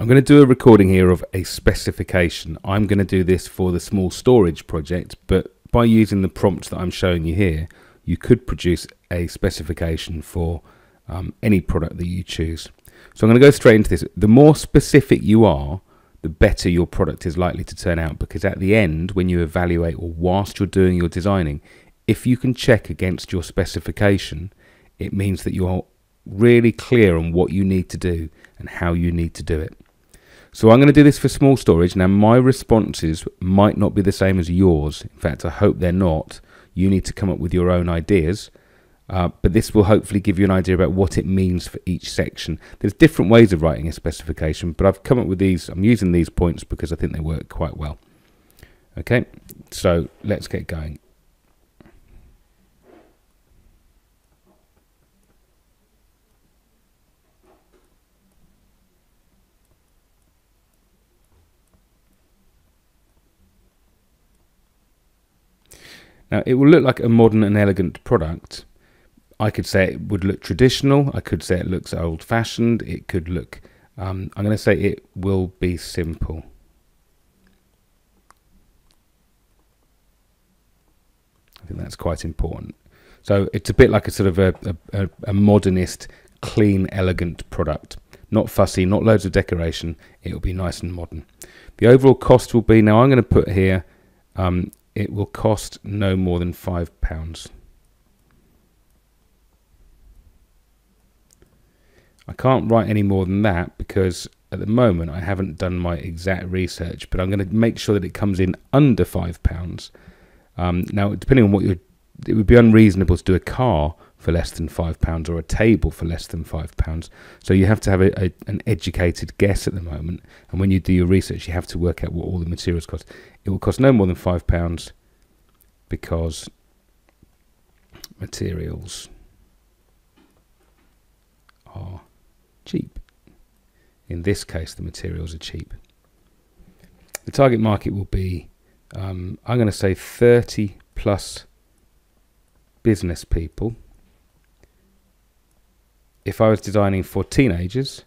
I'm going to do a recording here of a specification. I'm going to do this for the small storage project, but by using the prompts that I'm showing you here, you could produce a specification for any product that you choose. So I'm going to go straight into this. The more specific you are, the better your product is likely to turn out, because at the end, when you evaluate or whilst you're doing your designing, if you can check against your specification, it means that you're really clear on what you need to do and how you need to do it. So I'm going to do this for small storage. Now, my responses might not be the same as yours. In fact, I hope they're not. You need to come up with your own ideas. But this will hopefully give you an idea about what it means for each section. There's different ways of writing a specification, but I've come up with these. I'm using these points because I think they work quite well. Okay, so let's get going. Now, it will look like a modern and elegant product. I could say it would look traditional. I could say it looks old-fashioned. It could look, I'm going to say it will be simple. I think that's quite important. So it's a bit like a sort of a modernist, clean, elegant product. Not fussy, not loads of decoration. It will be nice and modern. The overall cost will be, now I'm going to put here, it will cost no more than £5. I can't write any more than that because at the moment I haven't done my exact research, but I'm going to make sure that it comes in under £5. Now, depending on what it would be unreasonable to do a car for less than £5 or a table for less than £5. So you have to have an educated guess at the moment. And when you do your research, you have to work out what all the materials cost. It will cost no more than £5 because materials are cheap. In this case, the materials are cheap. The target market will be, I'm going to say 30 plus business people. If I was designing for teenagers,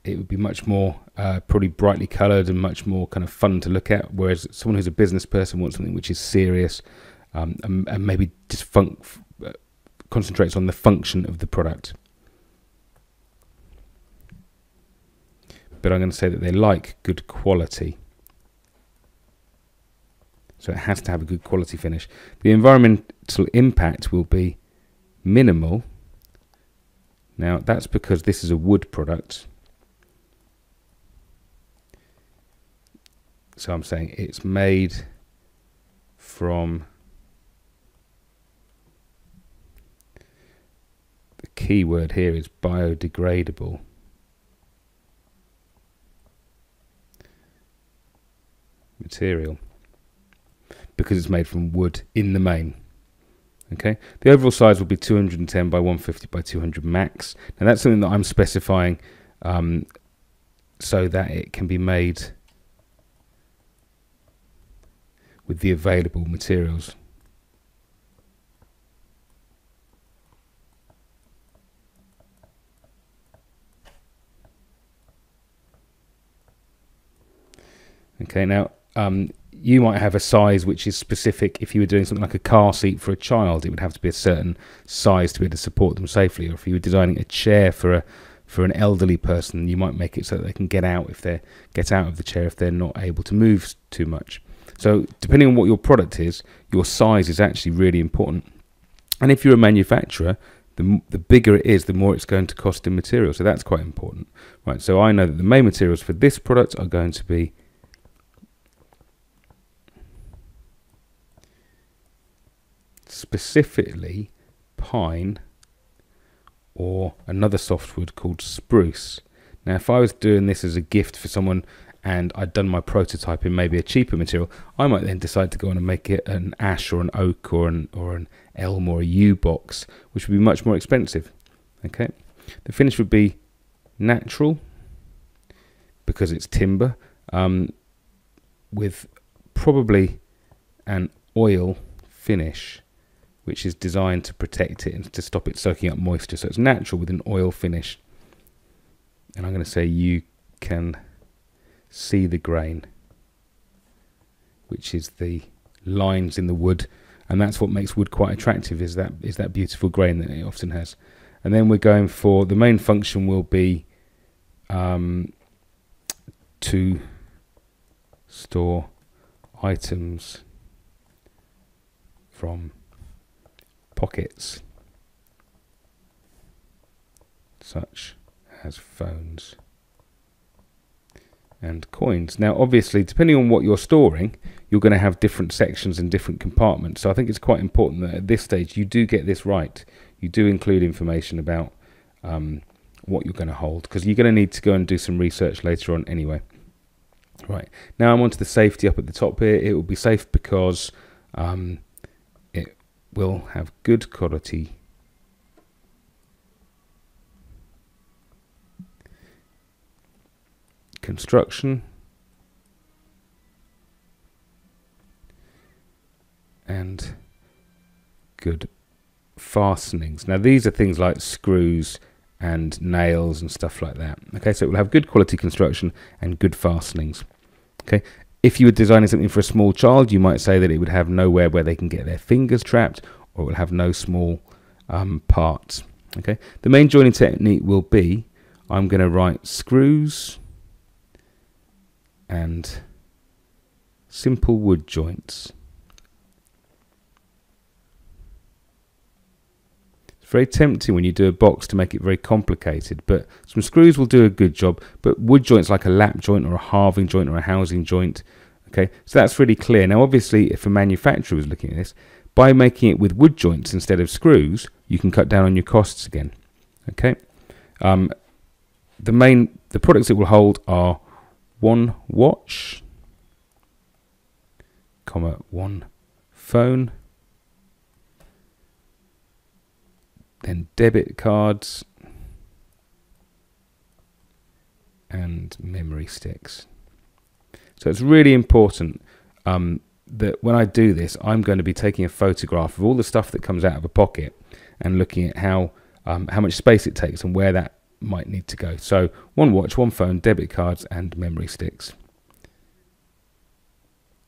it would be much more probably brightly coloured and much more kind of fun to look at, whereas someone who's a business person wants something which is serious and maybe just concentrates on the function of the product. But I'm going to say that they like good quality. So it has to have a good quality finish. The environmental impact will be minimal. Now, that's because this is a wood product. So I'm saying it's made from, the key word here is biodegradable. Material, because it's made from wood in the main. Okay, the overall size will be 210 by 150 by 200 max. Now that's something that I'm specifying so that it can be made with the available materials. Okay, now you might have a size which is specific. If you were doing something like a car seat for a child, it would have to be a certain size to be able to support them safely. Or if you were designing a chair for an elderly person, you might make it so that they can get out of the chair if they're not able to move too much. So depending on what your product is, your size is actually really important. And if you're a manufacturer, the bigger it is, the more it's going to cost in material. So that's quite important. Right, so I know that the main materials for this product are going to be specifically pine or another softwood called spruce. Now, if I was doing this as a gift for someone and I'd done my prototype in maybe a cheaper material, I might then decide to go on and make it an ash or an oak or an elm or a yew box, which would be much more expensive. Okay, the finish would be natural because it's timber, with probably an oil finish, which is designed to protect it and to stop it soaking up moisture. So it's natural with an oil finish. and I'm going to say you can see the grain, which is the lines in the wood, and that's what makes wood quite attractive, is that beautiful grain that it often has. And then we're going for the main function will be to store items from pockets such as phones and coins. Now obviously, depending on what you're storing, you're going to have different sections and different compartments, so I think it's quite important that at this stage you do get this right. You do include information about what you're going to hold, because you're going to need to go and do some research later on anyway. Right, now I'm onto the safety up at the top here. It will be safe because it will have good quality construction and good fastenings. Now these are things like screws and nails and stuff like that. Okay, so it will have good quality construction and good fastenings. Okay, if you were designing something for a small child, you might say that it would have nowhere where they can get their fingers trapped, or it will have no small parts. Okay, the main joining technique will be, I'm going to write screws and simple wood joints. It's very tempting when you do a box to make it very complicated, but some screws will do a good job. But wood joints like a lap joint or a halving joint or a housing joint, okay, so that's really clear. Now obviously, if a manufacturer was looking at this, by making it with wood joints instead of screws, you can cut down on your costs again. Okay, the products it will hold are one watch, comma, one phone, then debit cards and memory sticks. So it's really important that when I do this, I'm going to be taking a photograph of all the stuff that comes out of a pocket and looking at how much space it takes and where that might need to go. So one watch, one phone, debit cards and memory sticks.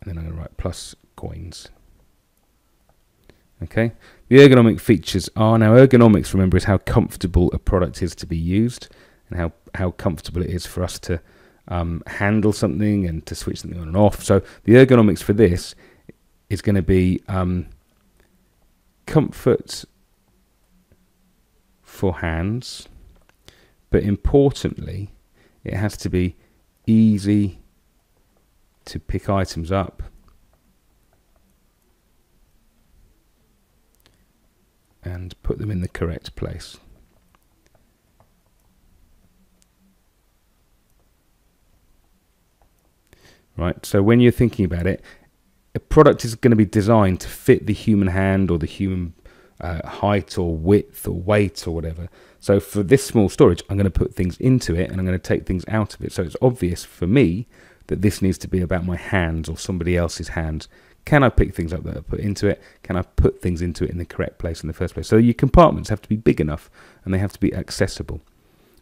And then I'm going to write plus coins. Okay, the ergonomic features are, now ergonomics, remember, is how comfortable a product is to be used and how comfortable it is for us to handle something and to switch something on and off. So the ergonomics for this is going to be comfort for hands, but importantly, it has to be easy to pick items up and put them in the correct place. Right, so when you're thinking about it, a product is going to be designed to fit the human hand or the human height or width or weight or whatever. So for this small storage, I'm going to put things into it and I'm going to take things out of it. So it's obvious for me that this needs to be about my hands or somebody else's hands. Can I pick things up that I put into it? Can I put things into it in the correct place in the first place? So your compartments have to be big enough and they have to be accessible.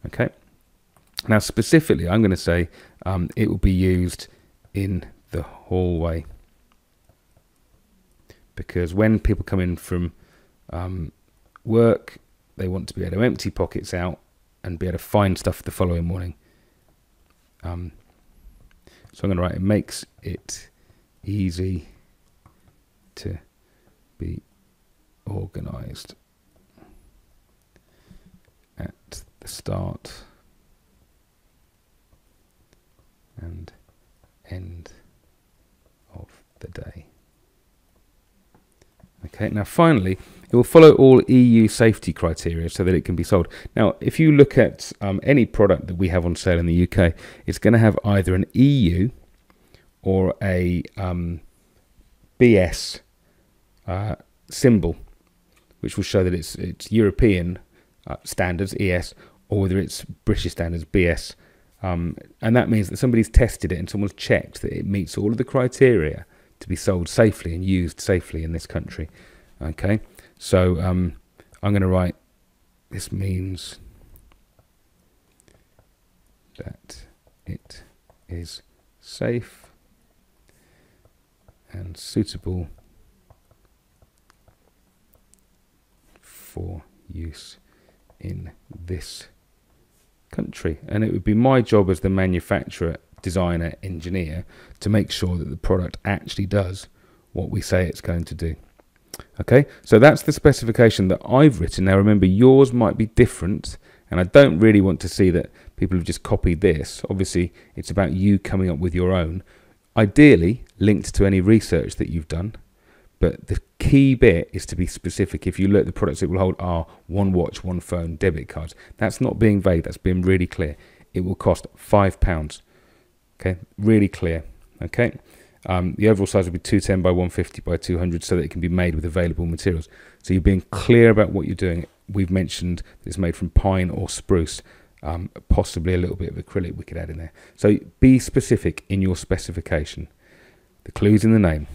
Okay. Now specifically, I'm going to say it will be used in the hallway, because when people come in from work, they want to be able to empty pockets out and be able to find stuff the following morning. So I'm going to write, it makes it easy to be organized at the start and end of the day. Okay, now finally, it will follow all EU safety criteria so that it can be sold. Now, if you look at any product that we have on sale in the UK, it's going to have either an EU or a BS symbol, which will show that it's European standards, ES, or whether it's British standards, BS. And that means that somebody's tested it and someone's checked that it meets all of the criteria to be sold safely and used safely in this country. Okay, so I'm going to write, this means that it is safe and suitable for use in this country. And it would be my job as the manufacturer, designer, engineer to make sure that the product actually does what we say it's going to do. Okay, so that's the specification that I've written. Now remember, yours might be different, and I don't really want to see that people have just copied this. Obviously, it's about you coming up with your own, ideally linked to any research that you've done. But the key bit is to be specific. If you look at the products it will hold are one watch, one phone, debit cards. That's not being vague, that's being really clear. It will cost £5. Okay, really clear. Okay, the overall size will be 210 by 150 by 200 so that it can be made with available materials. So you're being clear about what you're doing. We've mentioned it's made from pine or spruce, possibly a little bit of acrylic we could add in there. So be specific in your specification. The clue's in the name.